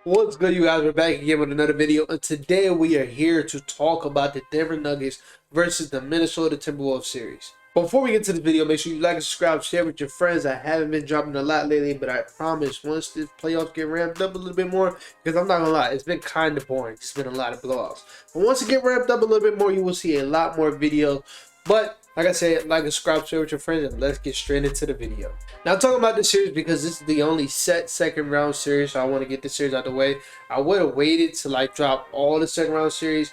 What's good, you guys? We're back again with another video, and today we are here to talk about the Denver Nuggets versus the Minnesota Timberwolves series. Before we get to the video, make sure you like and subscribe, share with your friends. I haven't been dropping a lot lately, but I promise once the playoffs get ramped up a little bit more, because I'm not gonna lie, it's been kind of boring. It's been a lot of blowouts. But once it get ramped up a little bit more, you will see a lot more videos. But like I said, like and subscribe, share with your friends, and let's get straight into the video. Now, I'm talking about this series because this is the only set second round series, so I want to get this series out of the way. I would have waited to drop all the second round series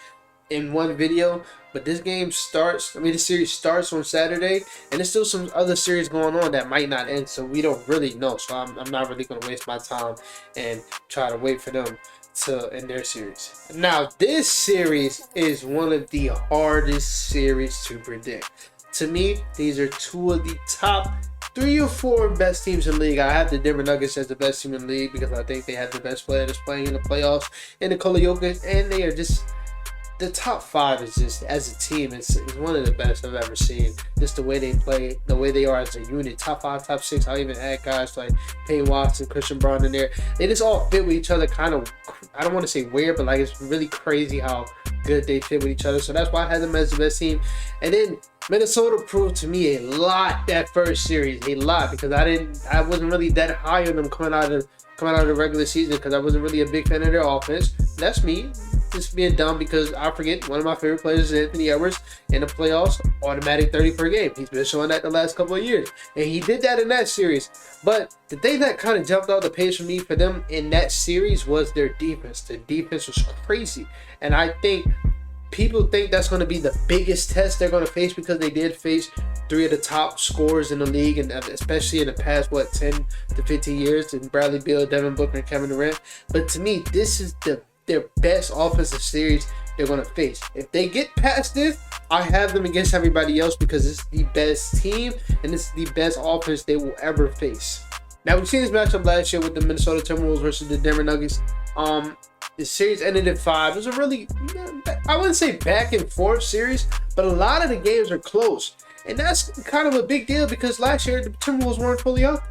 in one video, but this series starts on Saturday, and there's still some other series going on that might not end, so we don't really know. So I'm not really going to waste my time and try to wait for them to end their series. Now, this series is one of the hardest series to predict. To me, these are two of the top 3 or 4 best teams in the league. I have the Denver Nuggets as the best team in the league because I think they have the best player that's playing in the playoffs in Nikola Jokic, and they are just the top 5 is just, as a team, it's one of the best I've ever seen. Just the way they play, the way they are as a unit. Top 5, top 6. I'll even add guys like Payne Watson, Christian Braun in there. They just all fit with each other. Kind of, I don't want to say weird, but it's really crazy how good they fit with each other. So that's why I had them as the best team. And then Minnesota proved to me a lot that first series, a lot, because I wasn't really that high on them coming out of the regular season because I wasn't really a big fan of their offense. That's me. Just being dumb because I forget one of my favorite players is Anthony Edwards. In the playoffs, automatic 30 per game. He's been showing that the last couple of years, and he did that in that series. But the thing that kind of jumped out the page for me for them in that series was their defense. The defense was crazy, and I think people think that's going to be the biggest test they're going to face because they did face 3 of the top scorers in the league, and especially in the past 10 to 15 years, in Bradley Beal, Devin Booker, and Kevin Durant. But to me, this is their best offensive series they're going to face. If they get past this, I have them against everybody else because it's the best team and it's the best offense they will ever face. Now, we've seen this matchup last year with the Minnesota Timberwolves versus the Denver Nuggets. The series ended in 5. It was a really, I wouldn't say back and forth series, but a lot of the games are close. And that's kind of a big deal because last year the Timberwolves weren't fully up.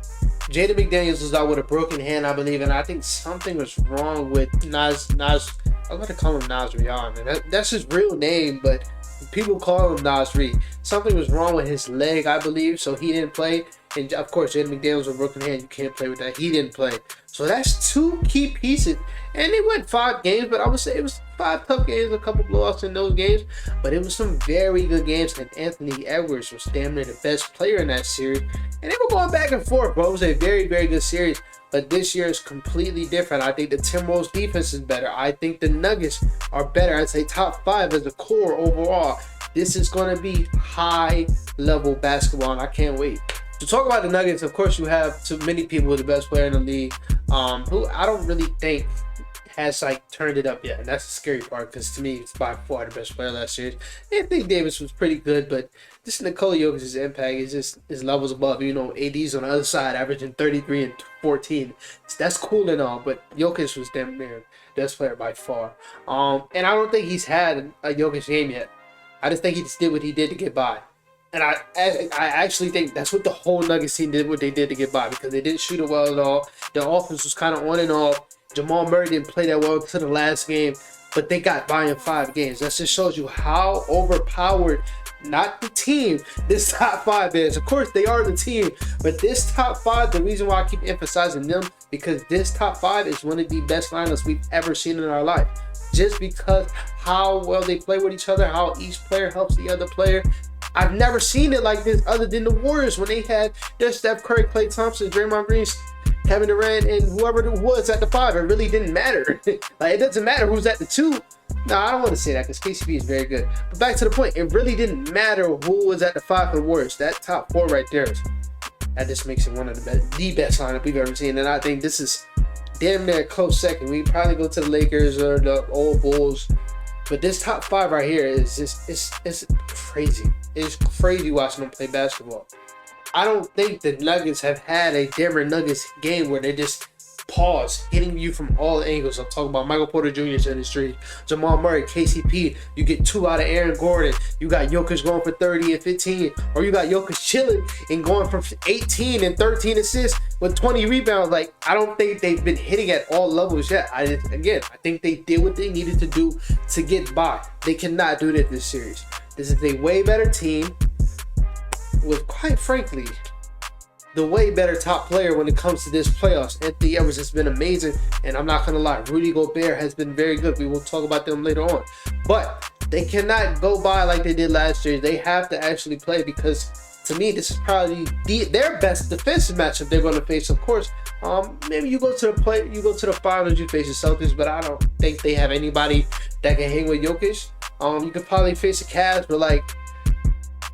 Jaden McDaniels was out with a broken hand, I believe, and I think something was wrong with Nas. I'm going to call him Nasrian, and that's his real name, but people call him Nasri. Something was wrong with his leg, I believe, so he didn't play. And of course, Jaden McDaniels with a broken hand, you can't play with that. He didn't play. So that's 2 key pieces. And they went 5 games, but I would say it was 5 tough games, a couple blowouts in those games. But it was some very good games, and Anthony Edwards was damn near the best player in that series. And they were going back and forth, bro. It was a very, very good series. But this year is completely different. I think the Timberwolves defense is better. I think the Nuggets are better. I'd say top 5 as a core overall. This is going to be high-level basketball, and I can't wait. To talk about the Nuggets, of course, you have too many people with the best player in the league, who I don't really think has turned it up yet, and that's the scary part because to me, it's by far the best player last year. Anthony Davis was pretty good, but just Nikola Jokic's impact is just his levels above. AD's on the other side, averaging 33 and 14. That's cool and all, but Jokic was damn near the best player by far. And I don't think he's had a Jokic game yet. I just think he just did what he did to get by. And I actually think that's what the whole Nuggets team did, what they did to get by, because they didn't shoot it well at all. Their offense was kind of on and off. Jamal Murray didn't play that well to the last game, but they got by in 5 games. That just shows you how overpowered, not the team, this top 5 is. Of course, they are the team, but this top 5, the reason why I keep emphasizing them, because this top 5 is one of the best lineups we've ever seen in our life. Just because how well they play with each other, how each player helps the other player. I've never seen it like this other than the Warriors when they had their Steph Curry, Klay Thompson, Draymond Green, Kevin Durant, and whoever it was at the 5. It really didn't matter. It doesn't matter who's at the 2. No, I don't want to say that because KCP is very good. But back to the point, it really didn't matter who was at the 5 for the Warriors. That top 4 right there, that just makes it one of the best lineup we've ever seen. And I think this is damn near a close second. We probably go to the Lakers or the old Bulls. But this top 5 right here is just, it's crazy. It's crazy watching them play basketball. I don't think the Nuggets have had a Denver Nuggets game where they just pause, hitting you from all angles. I'm talking about Michael Porter Jr.'s in the street, Jamal Murray, KCP. You get 2 out of Aaron Gordon. You got Jokic going for 30 and 15, or you got Jokic chilling and going for 18 and 13 assists with 20 rebounds. Like, I don't think they've been hitting at all levels yet. I think they did what they needed to do to get by. They cannot do that this series. This is a way better team with, quite frankly, the way better top player when it comes to this playoffs. Anthony Edwards has been amazing, and I'm not gonna lie, Rudy Gobert has been very good. We will talk about them later on, but they cannot go by like they did last year. They have to actually play, because to me, this is probably their best defensive matchup they're going to face. Of course, maybe you go to the finals, you face the Celtics, but I don't think they have anybody that can hang with Jokic. You could probably face the Cavs, but like,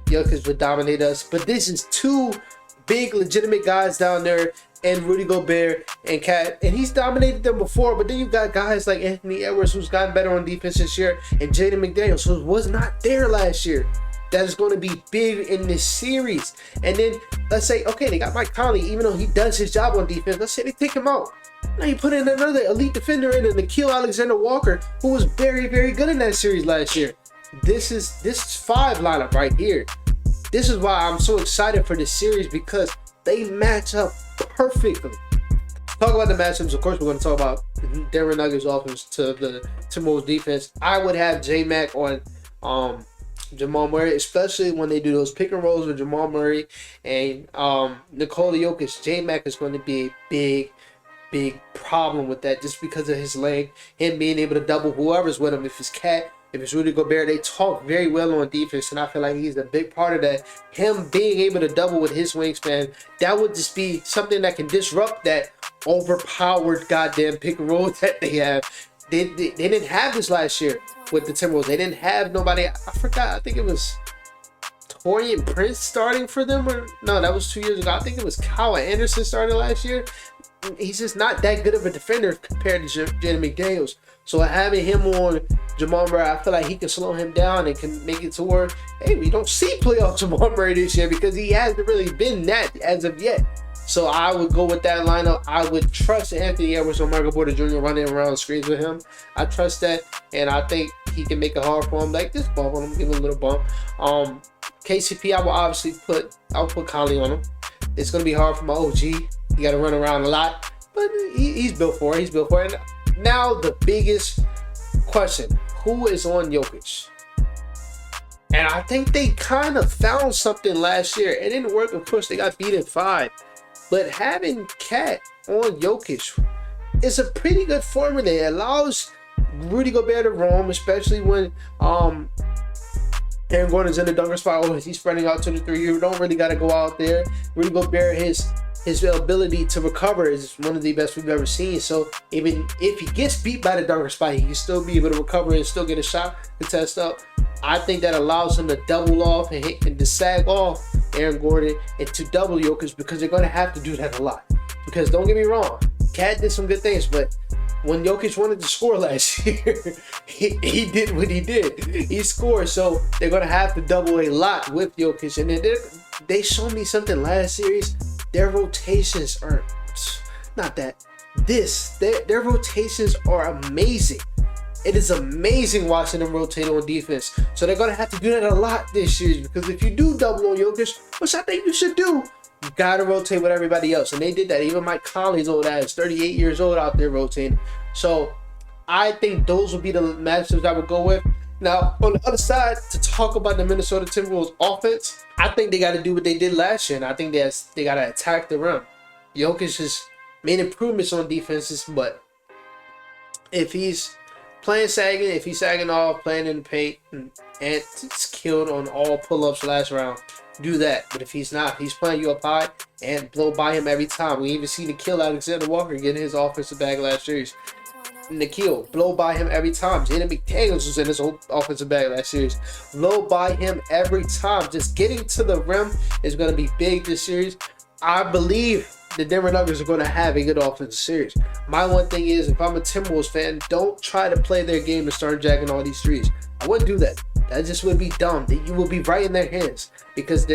Jokic would dominate us. But this is 2 big legitimate guys down there, and Rudy Gobert and Cat, and he's dominated them before. But then you got guys like Anthony Edwards, who's gotten better on defense this year, and Jaden McDaniels, who was not there last year. That is going to be big in this series. And then let's say, okay, they got Mike Conley, even though he does his job on defense. Let's say they take him out. Now you put in another elite defender in Nickeil Alexander-Walker, who was very, very good in that series last year. This is 5 lineup right here. This is why I'm so excited for this series, because they match up perfectly. Talk about the matchups. Of course, we're going to talk about Denver Nuggets offense to the Timberwolves defense. I would have J-Mac on Jamal Murray, especially when they do those pick and rolls with Jamal Murray and Nikola Jokic. J-Mac is going to be a big problem with that, just because of his length, him being able to double whoever's with him. If it's Cat, if it's Rudy Gobert, they talk very well on defense, and I feel like he's a big part of that. Him being able to double with his wingspan, that would just be something that can disrupt that overpowered goddamn pick and roll that they have. They didn't have this last year with the Timberwolves. They didn't have nobody. I forgot. I think it was Torian Prince starting for them. Or no, that was 2 years ago. I think it was Kyle Anderson starting last year. He's just not that good of a defender compared to Jaden McDaniels. So having him on Jamal Murray, I feel like he can slow him down and can make it to where, hey, we don't see playoff Jamal Murray this year, because he hasn't really been that as of yet. So I would go with that lineup. I would trust Anthony Edwards or Michael Porter Jr. running around screens with him. I trust that, and I think he can make it hard for him. Like, just bump on him, give him a little bump. KCP, I will obviously put Conley on him. It's gonna be hard for my OG. He got to run around a lot, but he's built for it. He's built for it. And now the biggest question: who is on Jokic? And I think they kind of found something last year. It didn't work. Of course, they got beat in 5. But having Cat on Jokic is a pretty good formula. It allows Rudy Gobert to roam, especially when Aaron Gordon's in the dunker spot, or he's spreading out to the 3. You don't really got to go out there. Rudy Gobert, his ability to recover is one of the best we've ever seen. So even if he gets beat by the dunker spot, he can still be able to recover and still get a shot to test up. I think that allows him to double off and to sag off Aaron Gordon and to double Jokic, because they're going to have to do that a lot. Because don't get me wrong, Cat did some good things, but when Jokic wanted to score last year, he did what he did. He scored, so they're going to have to double a lot with Jokic. And then they showed me something last series. Their rotations are not that. Their rotations are amazing. It is amazing watching them rotate on defense. So they're going to have to do that a lot this year, because if you do double on Jokic, which I think you should do, you got to rotate with everybody else. And they did that. Even Mike Conley's old ass, 38 years old, out there rotating. So I think those would be the matchups I would go with. Now, on the other side, to talk about the Minnesota Timberwolves offense, I think they got to do what they did last year, and I think they got to attack the rim. Jokic has made improvements on defenses, but if he's playing sagging, if he's sagging off, playing in the paint, and it's killed on all pull-ups last round, do that. But if he's not, he's playing you up high and blow by him every time. We even see Nickeil Alexander-Walker getting his offensive bag last series. Nickeil, blow by him every time. Jaden McDaniels was in his whole offensive bag last series. Blow by him every time. Just getting to the rim is going to be big this series. I believe the Denver Nuggets are going to have a good offensive series. My one thing is, if I'm a Timberwolves fan, don't try to play their game and start jacking all these threes. I wouldn't do that. That just would be dumb. You will be right in their hands, because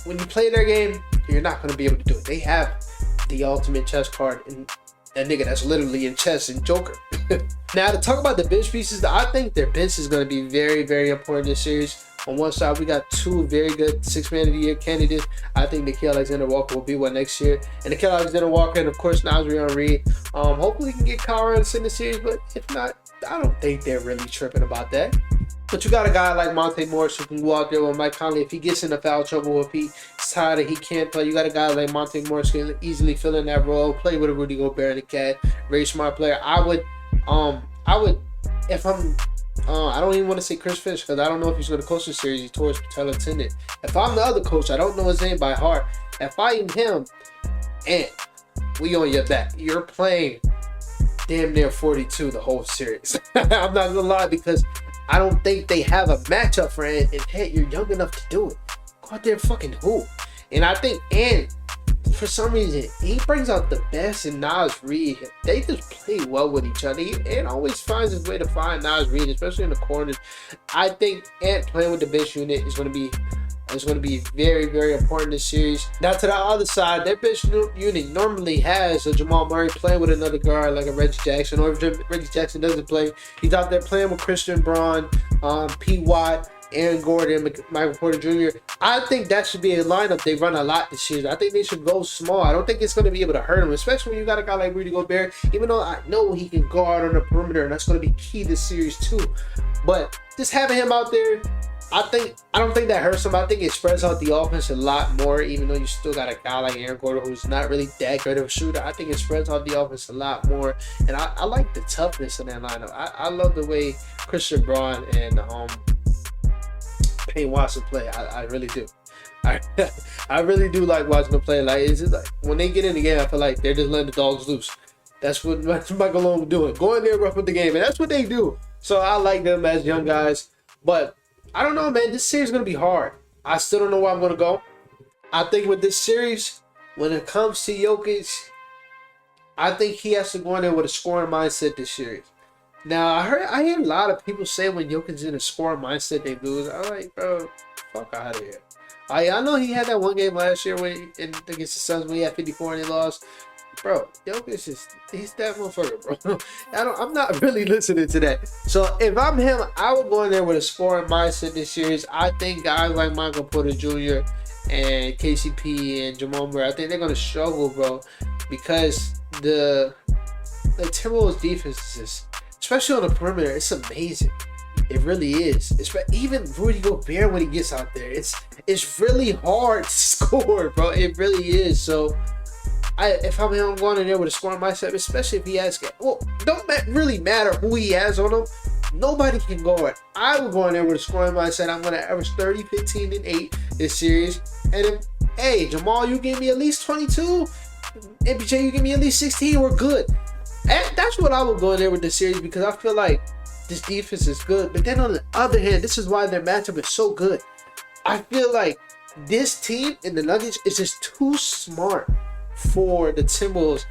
when you play their game, you're not going to be able to do it. They have the ultimate chess card, and That nigga that's literally in chess and Joker. Now to talk about the bench pieces, I think their bench is going to be very, very important this series. On one side, we got two very good six-man of the year candidates. I think Nickeil Alexander-Walker will be one next year. And Nickeil Alexander-Walker and, of course, Nasrion Reed. Hopefully we can get Kyle Anderson in the series, but if not, I don't think they're really tripping about that. But you got a guy like Monte Morris who can go out there with Mike Conley. If he gets into foul trouble, or if he's tired and he can't play, you got a guy like Monte Morris who can easily fill in that role, play with a Rudy Gobert and a cat. Very smart player. I would, if I'm, I don't even want to say Chris Finch because I don't know if he's going to coach the series. He tore his patella tendon. If I'm the other coach, I don't know his name by heart. If I am him, and we on your back, you're playing damn near 42 the whole series. I'm not gonna lie, because I don't think they have a matchup for Ant. And hey, you're young enough to do it. Go out there and fucking hoop. And I think Ant, for some reason, he brings out the best in Nas Reed. They just play well with each other. Ant always finds his way to find Nas Reed, especially in the corners. I think Ant playing with the bench unit is going to be very, very important this series. Now to the other side, their bench unit normally has a Jamal Murray playing with another guard like a Reggie Jackson. Or if Reggie Jackson doesn't play, he's out there playing with Christian Braun, P. Watt, Aaron Gordon, Michael Porter Jr. I think that should be a lineup they run a lot this season. I think they should go small. I don't think it's going to be able to hurt them, especially when you got a guy like Rudy Gobert, even though I know he can guard on the perimeter, and that's going to be key this series too. But just having him out there, I don't think that hurts him. I think it spreads out the offense a lot more, even though you still got a guy like Aaron Gordon who's not really that great of a shooter. I think it spreads out the offense a lot more. And I like the toughness in that lineup. I love the way Christian Braun and Payne Watson play. I really do. I really do like watching them play. Like, it's just like when they get in the game, I feel like they're just letting the dogs loose. That's what Michael Malone doing. Go in there, rough with the game, and that's what they do. So I like them as young guys. But I don't know, man. This series is going to be hard. I still don't know where I'm going to go. I think with this series, when it comes to Jokic, I think he has to go in there with a scoring mindset this series. Now, I hear a lot of people say when Jokic's in a scoring mindset, they lose. I'm like, bro, fuck out of here. I know he had that one game last year against the Suns when he had 54 and he lost. Bro, Jokic he's that motherfucker, bro. I'm not really listening to that. So if I'm him, I would go in there with a scoring mindset this series. I think guys like Michael Porter Jr. and KCP and Jamal Murray, I think they're gonna struggle, bro, because the Timberwolves defense is just, especially on the perimeter, it's amazing. It really is. Even Rudy Gobert when he gets out there, it's really hard to score, bro. It really is. So if I'm him, I'm going in there with a scoring mindset, especially if he has, well, don't really matter who he has on him. Nobody can guard. I would go in there with a scoring mindset. I'm going to average 30, 15, and 8 this series. And if, hey, Jamal, you give me at least 22. MPJ, you give me at least 16. We're good. And that's what I would go in there with the series, because I feel like this defense is good. But then on the other hand, this is why their matchup is so good. I feel like this team in the Nuggets is just too smart for the Timberwolves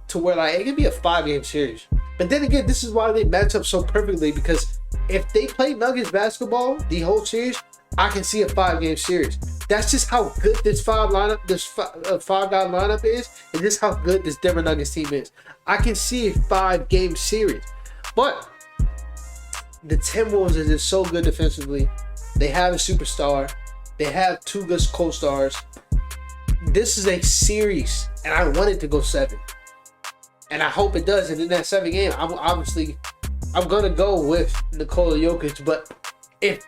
to where, like, it could be a 5-game series. But then again, this is why they match up so perfectly, because if they play Nuggets basketball the whole series, I can see a 5-game series. That's just how good this five-guy lineup is, and just how good this Denver Nuggets team is. I can see a 5-game series. But the Timberwolves are just so good defensively. They have a superstar. They have 2 good co-stars. This is a series, and I want it to go 7. And I hope it does. And in that 7th game, I'm going to go with Nikola Jokic. But if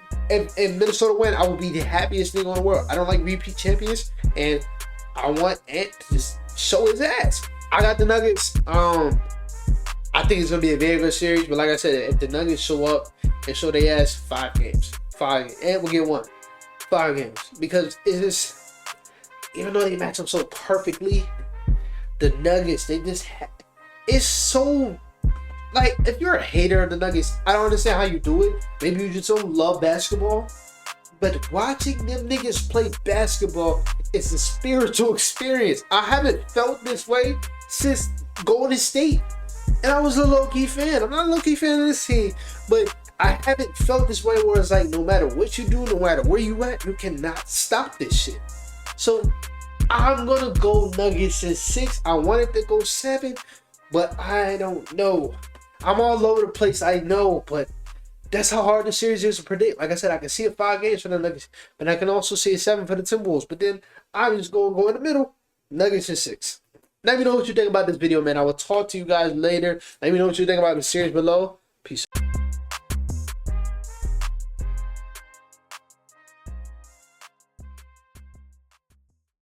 Minnesota win, I will be the happiest thing in the world. I don't like repeat champions, and I want Ant to just show his ass. I got the Nuggets. I think it's going to be a very good series. But like I said, if the Nuggets show up and show their ass, 5 games. Ant will get 1. 5 games. Because it's just, even though they match up so perfectly, the Nuggets, they just it's so, like, if you're a hater of the Nuggets, I don't understand how you do it. Maybe you just don't love basketball. But watching them niggas play basketball is a spiritual experience. I haven't felt this way since Golden State. And I was a low-key fan. I'm not a low-key fan of this team. But I haven't felt this way where it's like, no matter what you do, no matter where you at, you cannot stop this shit. So I'm going to go Nuggets in 6. I want it to go 7. But I don't know. I'm all over the place, I know, but that's how hard the series is to predict. Like I said, I can see it 5 games for the Nuggets, but I can also see it 7 for the Timberwolves. But then I'm just going to go in the middle. Nuggets in 6. Let me know what you think about this video, man. I will talk to you guys later. Let me know what you think about the series below. Peace.